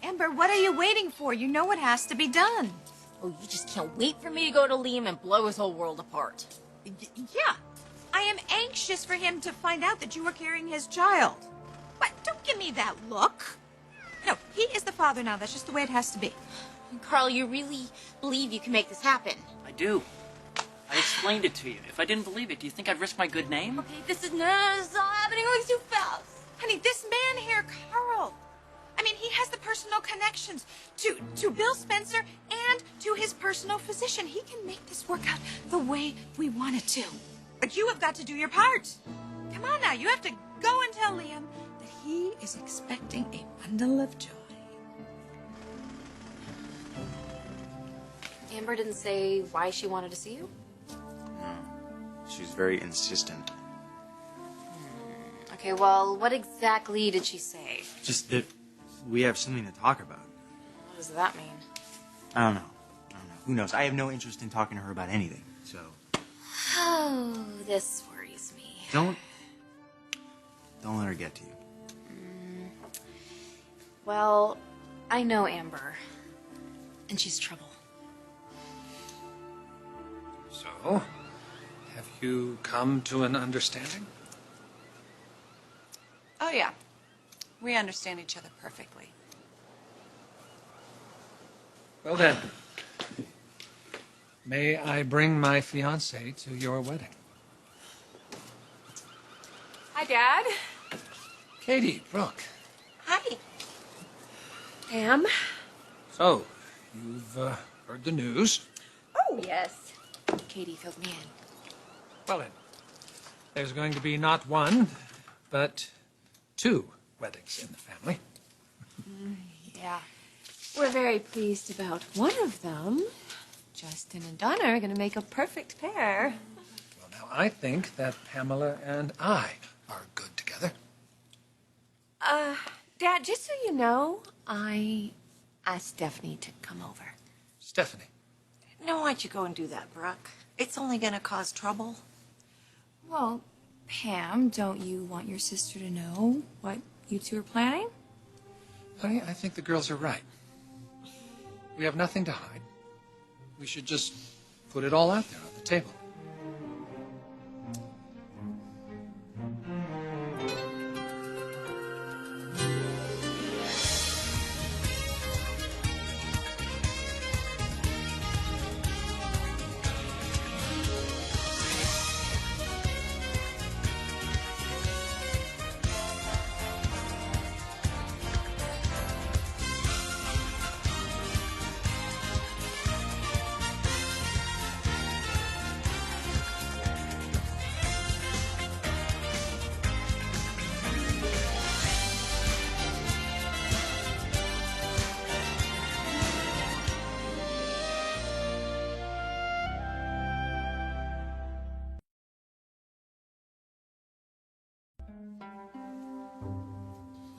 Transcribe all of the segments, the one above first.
Amber, what are you waiting for? You know what has to be done. Oh, you just can't wait for me to go to Liam and blow his whole world apart. Yeah. I am anxious for him to find out that you are carrying his child. But don't give me that look. No, he is the father now. That's just the way it has to be. Carl, you really believe you can make this happen? I do. I explained it to you. If I didn't believe it, do you think I'd risk my good name? Okay, this is not happening like too fast. Honey, this man here, Carl. I mean, he has the personal connections to Bill Spencer and to his personal physician. He can make this work out the way we want it to. But you have got to do your part. Come on now, you have to go and tell Liam that he is expecting a bundle of joy. Amber didn't say why she wanted to see you? No. She's very insistent. Okay, well, what exactly did she say? Just that we have something to talk about. What does that mean? I don't know. Who knows? I have no interest in talking to her about anything, so... Oh, this worries me. Don't let her get to you. Well, I know Amber, and she's trouble. So, have you come to an understanding? Oh, yeah. We understand each other perfectly. Well then, may I bring my fiancé to your wedding? Hi, Dad. Katie, Brooke. Hi. Pam. So, you've heard the news. Oh, yes. Katie filled me in. Well then, there's going to be not one, but 2 weddings in the family. Yeah. We're very pleased about one of them. Justin and Donna are going to make a perfect pair. Well, now, I think that Pamela and I are good together. Dad, just so you know, I asked Stephanie to come over. Stephanie. No, why'd you go and do that, Brooke? It's only gonna cause trouble. Well, Pam, don't you want your sister to know what you two are planning? Honey, I think the girls are right. We have nothing to hide. We should just put it all out there on the table.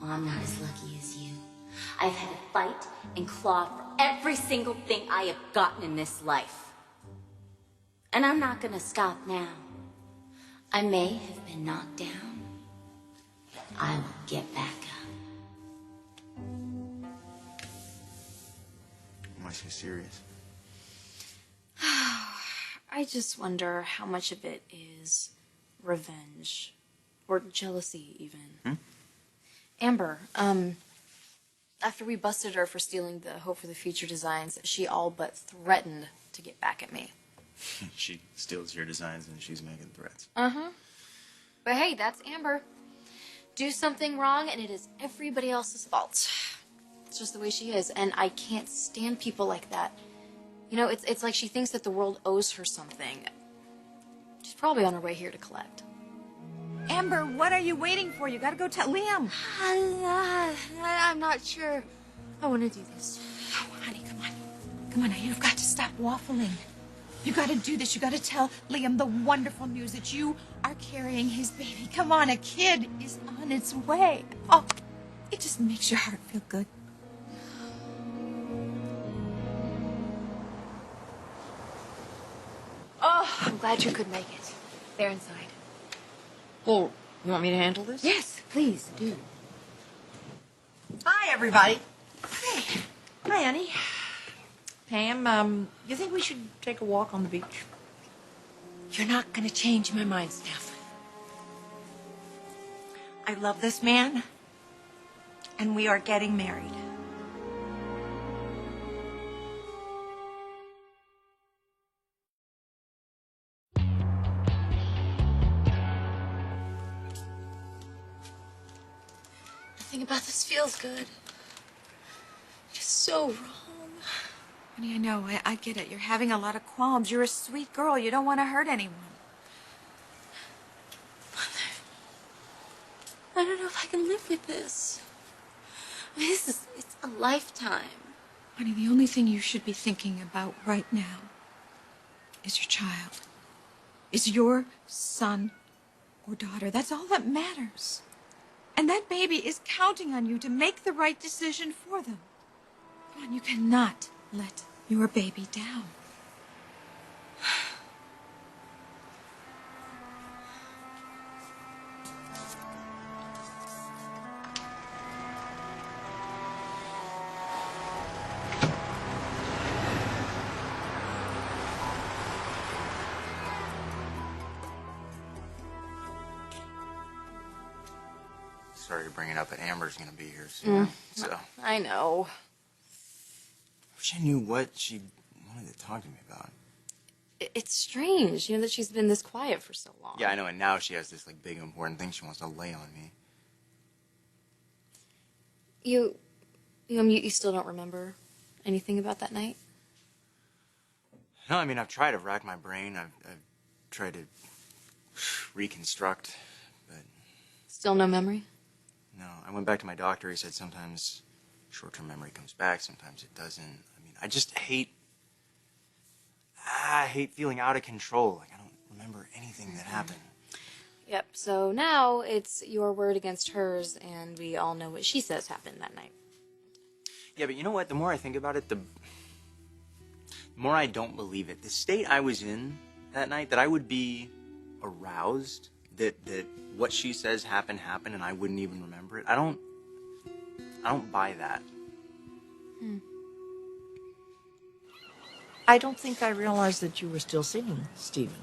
Well, I'm not as lucky as you. I've had to fight and claw for every single thing I have gotten in this life. And I'm not gonna stop now. I may have been knocked down, but I will get back up. Why so serious? I just wonder how much of it is revenge or jealousy even. Amber, after we busted her for stealing the Hope for the Future designs, she all but threatened to get back at me. She steals your designs and she's making threats. Uh-huh. But hey, that's Amber. Do something wrong and it is everybody else's fault. It's just the way she is, and I can't stand people like that. You know, it's like she thinks that the world owes her something. She's probably on her way here to collect. Amber, what are you waiting for? You gotta go tell Liam. I'm not sure I want to do this. Oh, honey, come on. Come on now, you've got to stop waffling. You gotta do this. You gotta tell Liam the wonderful news that you are carrying his baby. Come on, a kid is on its way. Oh, it just makes your heart feel good. Oh, I'm glad you could make it. They're inside. Well, you want me to handle this? Yes, please do. Hi, everybody. Hey, Hi, honey. Pam, you think we should take a walk on the beach? You're not gonna change my mind, Steph. I love this man, and we are getting married. Nothing about this feels good. Just so wrong. Honey, I know. I get it. You're having a lot of qualms. You're a sweet girl. You don't want to hurt anyone. I don't know if I can live with this. I mean, it's a lifetime. Honey, the only thing you should be thinking about right now is your child. Is your son or daughter. That's all that matters. And that baby is counting on you to make the right decision for them. Come on, you cannot let your baby down. Sorry to bring it up, but Amber's gonna be here soon. So I know. wish I knew what she wanted to talk to me about. It's strange, that she's been this quiet for so long. Yeah, I know, and now she has this like big important thing she wants to lay on me. You still don't remember anything about that night? No, I mean, I've tried to rack my brain. I've tried to reconstruct, but Still no memory? no. I went back to my doctor. He said sometimes short-term memory comes back, sometimes it doesn't. I mean, I just hate feeling out of control. Like, I don't remember anything that happened. Yep, so now it's your word against hers, and we all know what she says happened that night. Yeah, but you know what? The more I think about it, the more I don't believe it. The state I was in that night, that I would be aroused, that what she says happened, and I wouldn't even remember it. I don't buy that. I don't think I realized that you were still seeing Stephen.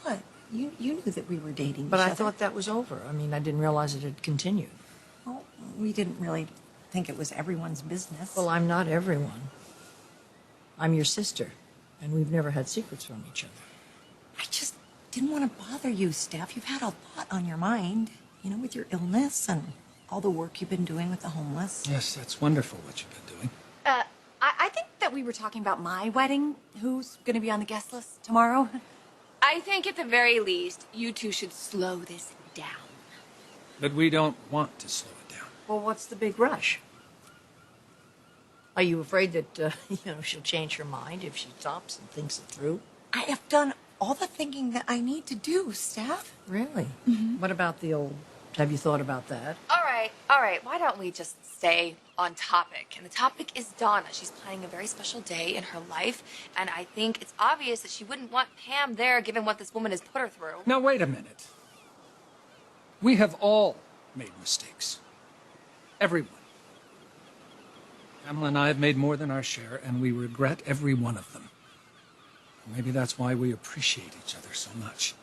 What? You knew that we were dating But each I other. thought that was over. I mean, I didn't realize it had continued. Well, we didn't really think it was everyone's business. Well, I'm not everyone. I'm your sister, and we've never had secrets from each other. I just didn't want to bother you, Steph. You've had a lot on your mind, with your illness and all the work you've been doing with the homeless. Yes, that's wonderful what you've been doing. I think that we were talking about my wedding. Who's going to be on the guest list tomorrow? I think at the very least, you two should slow this down. But we don't want to slow it down. Well, what's the big rush? Are you afraid that, she'll change her mind if she stops and thinks it through? I have done all the thinking that I need to do, Steph. Really? What about the old... Have you thought about that? All right. Why don't we just stay on topic? And the topic is Donna. She's planning a very special day in her life, and I think it's obvious that she wouldn't want Pam there given what this woman has put her through. Now, wait a minute. We have all made mistakes. Everyone. Pamela and I have made more than our share, and we regret every one of them. Maybe that's why we appreciate each other so much.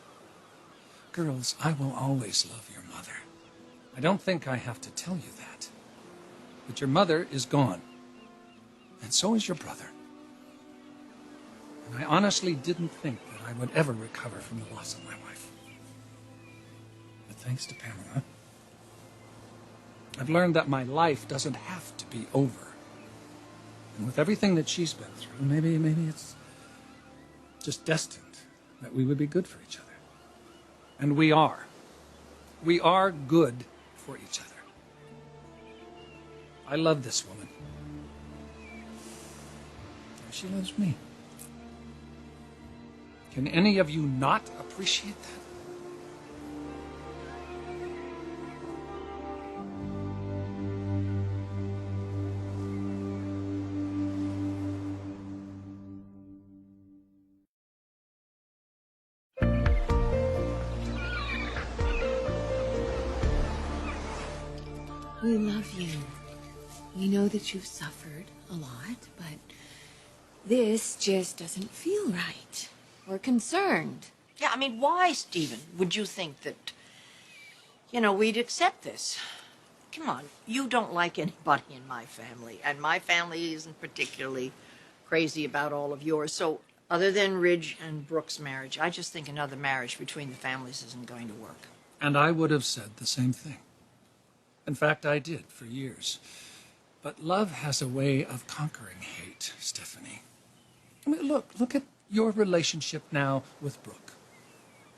Girls, I will always love your mother. I don't think I have to tell you that. But your mother is gone. And so is your brother. And I honestly didn't think that I would ever recover from the loss of my wife. But thanks to Pamela, I've learned that my life doesn't have to be over. And with everything that she's been through, maybe it's just destined that we would be good for each other. And we are. We are good for each other. I love this woman. And she loves me. Can any of you not appreciate that? We love you. we know that you've suffered a lot, but this just doesn't feel right. We're concerned. Yeah, I mean, why, Stephen, would you think that, we'd accept this? Come on, you don't like anybody in my family, and my family isn't particularly crazy about all of yours. So other than Ridge and Brooke's marriage, I just think another marriage between the families isn't going to work. And I would have said the same thing. In fact, I did for years. But love has a way of conquering hate, Stephanie. I mean, look at your relationship now with Brooke.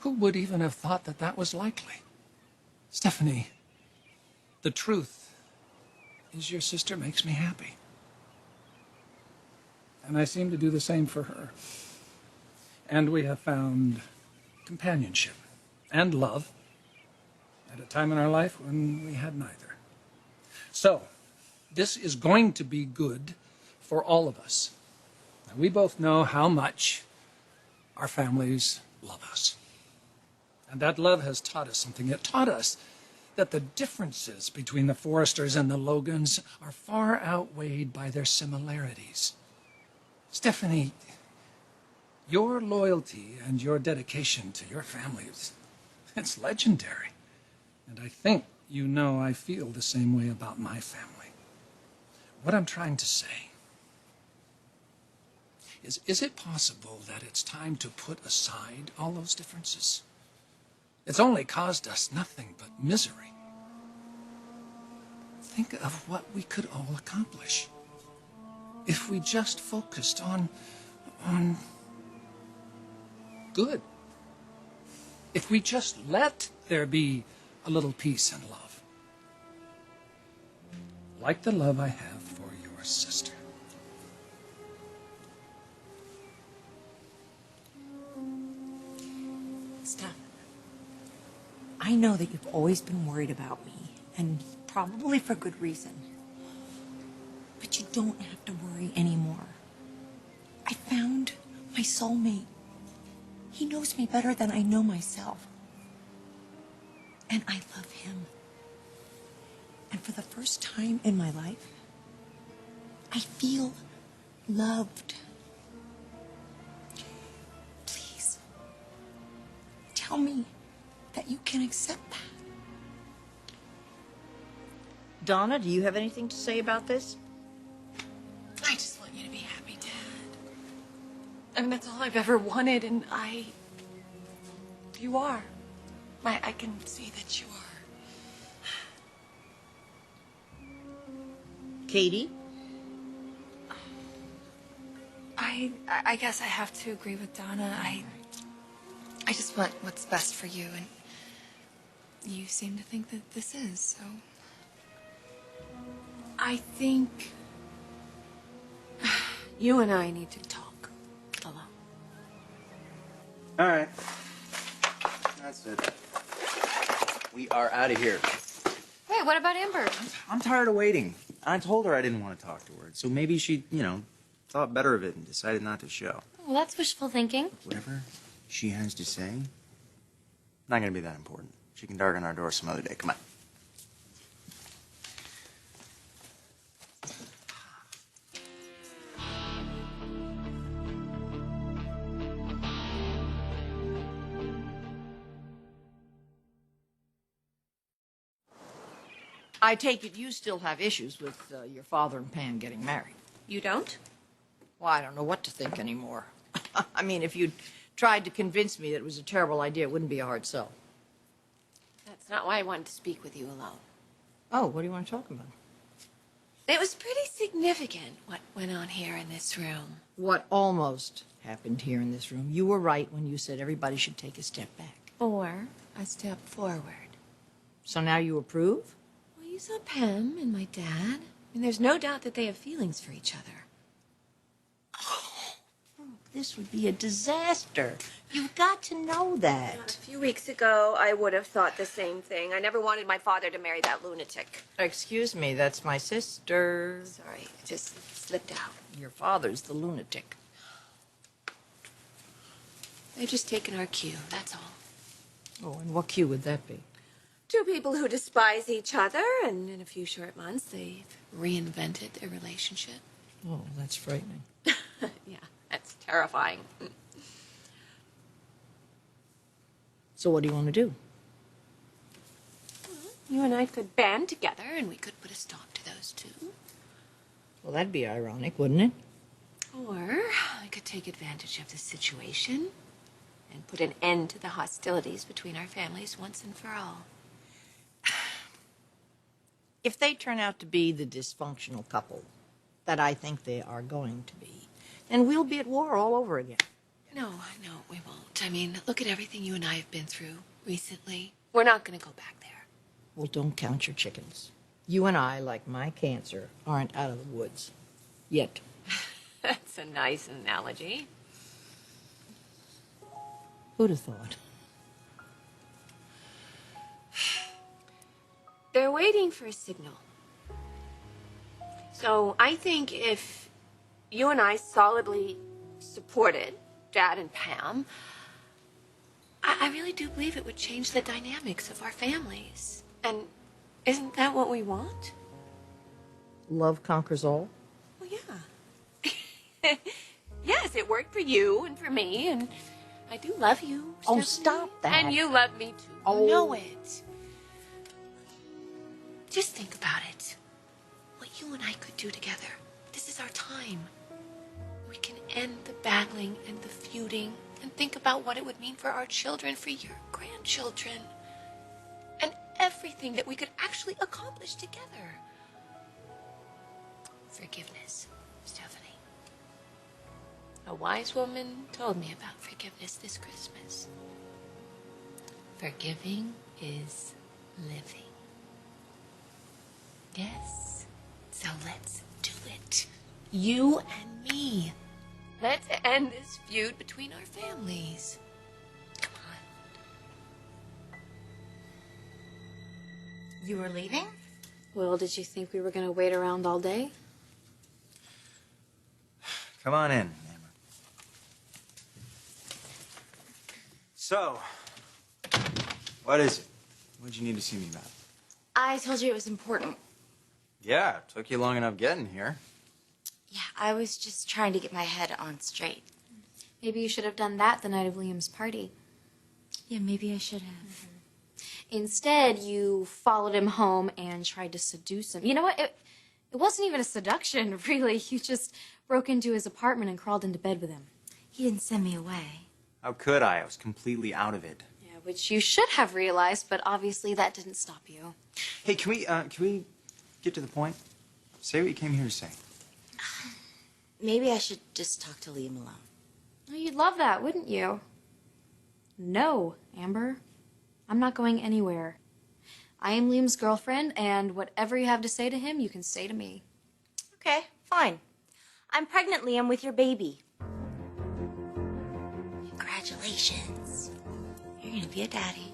Who would even have thought that that was likely? Stephanie, the truth is your sister makes me happy. And I seem to do the same for her. And we have found companionship and love at a time in our life when we had neither. So, this is going to be good for all of us. Now, we both know how much our families love us. And that love has taught us something. It taught us that the differences between the Forresters and the Logans are far outweighed by their similarities. Stephanie, your loyalty and your dedication to your family, it's legendary. And I think you know I feel the same way about my family. What I'm trying to say is it possible that it's time to put aside all those differences? It's only caused us nothing but misery. Think of what we could all accomplish if we just focused on good. If we just let there be a little peace and love. Like the love I have for your sister. Steph, I know that you've always been worried about me, and probably for good reason. But you don't have to worry anymore. I found my soulmate. He knows me better than I know myself. And I love him. And for the first time in my life, I feel loved. Please, tell me that you can accept that. Donna, do you have anything to say about this? I just want you to be happy, Dad. I mean, that's all I've ever wanted, and you are. I can see that you are. Katie? I guess I have to agree with Donna. I just want what's best for you, and you seem to think that this is, so... I think you and I need to talk alone. All right. That's it. We are out of here. Wait, what about Amber? I'm tired of waiting. I told her I didn't want to talk to her, so maybe she, thought better of it and decided not to show. Well, that's wishful thinking. Whatever she has to say, not going to be that important. She can darken our door some other day. Come on. I take it you still have issues with your father and Pam getting married. You don't? Well, I don't know what to think anymore. I mean, if you'd tried to convince me that it was a terrible idea, it wouldn't be a hard sell. That's not why I wanted to speak with you alone. Oh, what do you want to talk about? It was pretty significant what went on here in this room. What almost happened here in this room. You were right when you said everybody should take a step back. Or a step forward. So now you approve? Well, you saw Pam and my dad. And there's no doubt that they have feelings for each other. This would be a disaster. You've got to know that. A few weeks ago, I would have thought the same thing. I never wanted my father to marry that lunatic. Excuse me, that's my sister. Sorry, it just slipped out. Your father's the lunatic. They're just taking our cue, that's all. Oh, and what cue would that be? Two people who despise each other, and In a few short months, they've reinvented their relationship. Oh, that's frightening. yeah, that's terrifying. So what do you want to do? You and I could band together. And we could put a stop to those two. Well, that'd be ironic, wouldn't it? Or I could take advantage of the situation and put an end to the hostilities between our families once and for all. If they turn out to be the dysfunctional couple that I think they are going to be, then we'll be at war all over again. No, we won't. I mean, look at everything you and I have been through recently. We're not going to go back there. Well, don't count your chickens. You and I, like my cancer, aren't out of the woods. Yet. That's a nice analogy. Who'd have thought? They're waiting for a signal. So I think if you and I solidly supported Dad and Pam, I really do believe it would change the dynamics of our families. and isn't that what we want? Love conquers all? Well, yeah. Yes, it worked for you and for me, and I do love you. Oh, Stephanie. stop that. And you love me too. Oh. You know it. Just think about it. What you and I could do together. This is our time. We can end the battling and the feuding and think about what it would mean for our children, for your grandchildren, and everything that we could actually accomplish together. Forgiveness, Stephanie. A wise woman told me about forgiveness this Christmas. Forgiving is living. Yes, so let's do it. You and me. Let's end this feud between our families. Come on. You were leaving? Well, did you think we were going to wait around all day? Come on in, Amber. So, what is it? What'd you need to see me about? I told you it was important. Yeah, it took you long enough getting here. Yeah, I was just trying to get my head on straight. Maybe you should have done that the night of Liam's party. Yeah, maybe I should have. Instead, you followed him home and tried to seduce him. You know what? It wasn't even a seduction, really. You just broke into his apartment and crawled into bed with him. He didn't send me away. How could I? I was completely out of it. Yeah, which you should have realized, but obviously that didn't stop you. Hey, can we get to the point? Say what you came here to say. Maybe I should just talk to Liam alone. Oh, you'd love that, wouldn't you? No, Amber. I'm not going anywhere. I am Liam's girlfriend, and whatever you have to say to him, you can say to me. Okay, fine. I'm pregnant, Liam, with your baby. Congratulations. You're gonna be a daddy.